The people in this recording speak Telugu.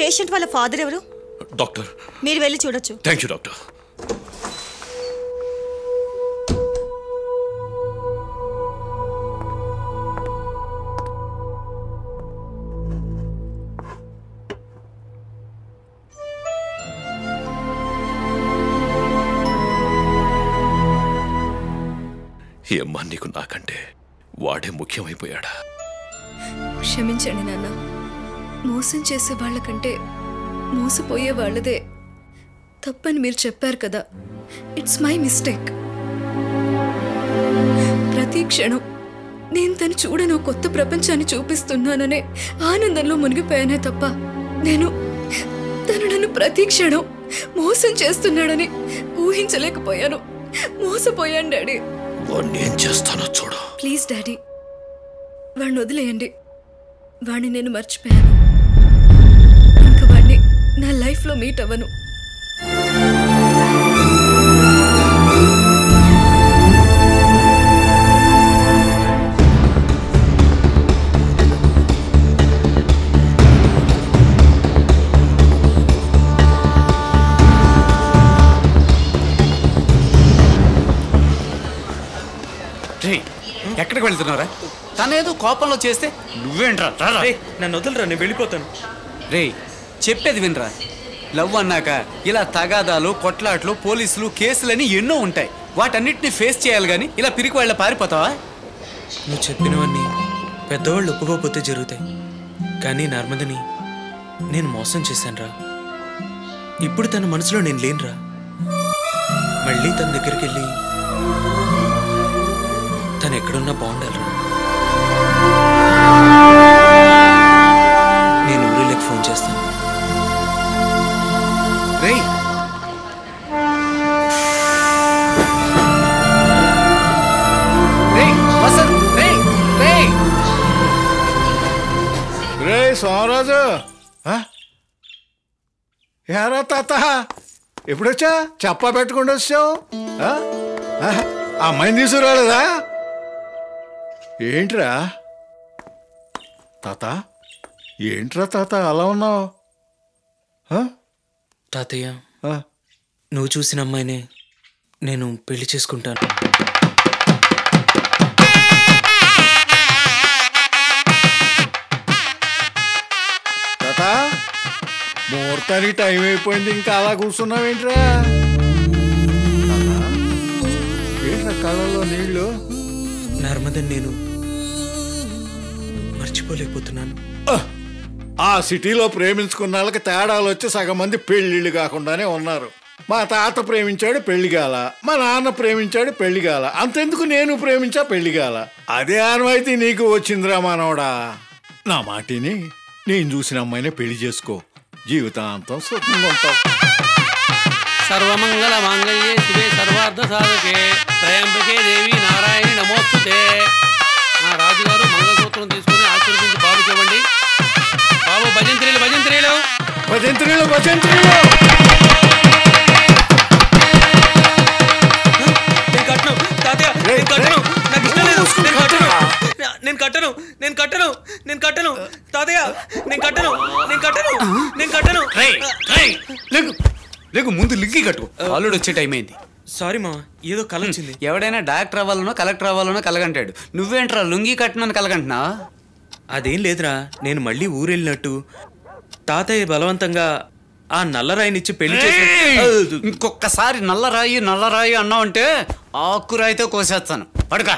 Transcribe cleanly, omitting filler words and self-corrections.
పేషెంట్ వాళ్ళ ఫాదర్ ఎవరు? డాక్టర్. మీరు వెళ్ళి చూడొచ్చు. Thank you doctor. ఏమ్మా నీకు నాకంటే వాడే ముఖ్యమైపోయాడా? క్షమించండి నాన్న. మోసం చేసే వాళ్ళకంటే మోసపోయే వాళ్ళదే తప్పని మీరు చెప్పారు కదా. It's my mistake. ప్రతి క్షణం నేను తను చూడను కొత్త ప్రపంచాన్ని చూపిస్తున్నాననే ఆనందంలో మునిగిపోయానే తప్ప నేను తను నన్ను ప్రతి క్షణం మోసం చేస్తున్నాడని ఊహించలేకపోయాను. మోసపోయాను డాడీ. వాడిని ఏం చేస్తానో చూడు. ప్లీజ్ డాడీ, వాడిని వదిలేయండి. వాడిని నేను మర్చిపోయాను. ఇంకా వాడిని నా లైఫ్లో మీట్ అవ్వను. ఎక్కడికి వెళ్తున్నారా? తనేదో కోపంలో చేస్తే నువ్వేంట్రా? నన్ను వదలరా, నేను వెళ్ళిపోతాను. రే చెప్పేది వినరా. లవ్ అన్నాక ఇలా తగాదాలు, కొట్లాట్లు, పోలీసులు, కేసులని ఎన్నో ఉంటాయి. వాటన్నిటిని ఫేస్ చేయాలి కానీ ఇలా పిరికి వాళ్ళ పారిపోతావా? నువ్వు చెప్పినవన్నీ పెద్దవాళ్ళు ఒప్పుకోకపోతే జరుగుతాయి. కానీ నర్మదని నేను మోసం చేశానురా. ఇప్పుడు తన మనసులో నేను లేనురా. మళ్ళీ తన దగ్గరికి వెళ్ళి తను ఎక్కడున్నా బాగుండాలిరా. నేను ఊరిలోకి ఫోన్ చేస్తాను. రేయ్ రే సోమరాజు, ఏరా తాత ఎప్పుడొచ్చా? చెప్పా పెట్టుకుంటూ వచ్చావు. అమ్మాయిని తీసుకురాలేదా? ఏంట్రా తాత, ఏంట్రా తాత అలా ఉన్నావు? తాతయ్య, నువ్వు చూసిన అమ్మాయినే నేను పెళ్లి చేసుకుంటాను. తాత, ముహూర్తానికి టైం అయిపోయింది, ఇంకా అలా కూర్చున్నావేంట్రా? ఏంట్రా కళ్ళలో నీళ్ళు? నర్మదని నేను మర్చిపోలేకపోతున్నాను. ఆ సిటీలో ప్రేమించుకున్న వాళ్ళకి తేడాలు వచ్చి సగం మంది పెళ్ళిళ్ళు కాకుండానే ఉన్నారు. మా తాత ప్రేమించాడు పెళ్లిగాల, మా నాన్న ప్రేమించాడు పెళ్లిగాల, అంతెందుకు నేను ప్రేమించా పెళ్లిగాల. అదే ఆనవాయితీ నీకు వచ్చిందిరా మానవడా. నా మాటిని నేను చూసిన అమ్మాయినే పెళ్లి చేసుకో, జీవితాంతం సుఖంగా ఉంటావు. సర్వమంగళ మాంగళ్యే శివే సర్వార్థ సాధకే త్రయంబకే దేవి నారాయణి నమోస్తుతే. నా రాజుగారు మంగళసూత్రం తీసుకుని ఆశీర్వదించి బాబుకి ఇవ్వండి. బాబు భజంత్రీలు భజంత్రీలు భజంత్రీలు భజంత్రీలు. నేను కట్టను తాతయ్య, నేను కట్టను. నాకు ఇష్టం లేదు. నేను కట్టను, నేను కట్టను, నేను కట్టను తాతయ్య, నేను కట్టను, నేను కట్టను, నేను కట్టను. లేకు ముందు లింకి కట్టు, ఆల్రెడీ వచ్చే టైం అయింది. సారీ మా, ఏదో కల వచ్చింది. ఎవడైనా డాక్టర్ అవ్వాలనో కలెక్టర్ అవ్వాలనో కలగంటాడు. నువ్వేంట్రా లుంగి కట్టనని కలగంటున్నా? అదేం లేదురా, నేను మళ్ళీ ఊరెళ్ళినట్టు తాతయ్య బలవంతంగా ఆ నల్లరాయినిచ్చి పెళ్లి చేసి. ఇంకొకసారి నల్లరాయి నల్లరాయి అన్నావంటే ఆకురాయితో కోసేస్తాను. పడుక.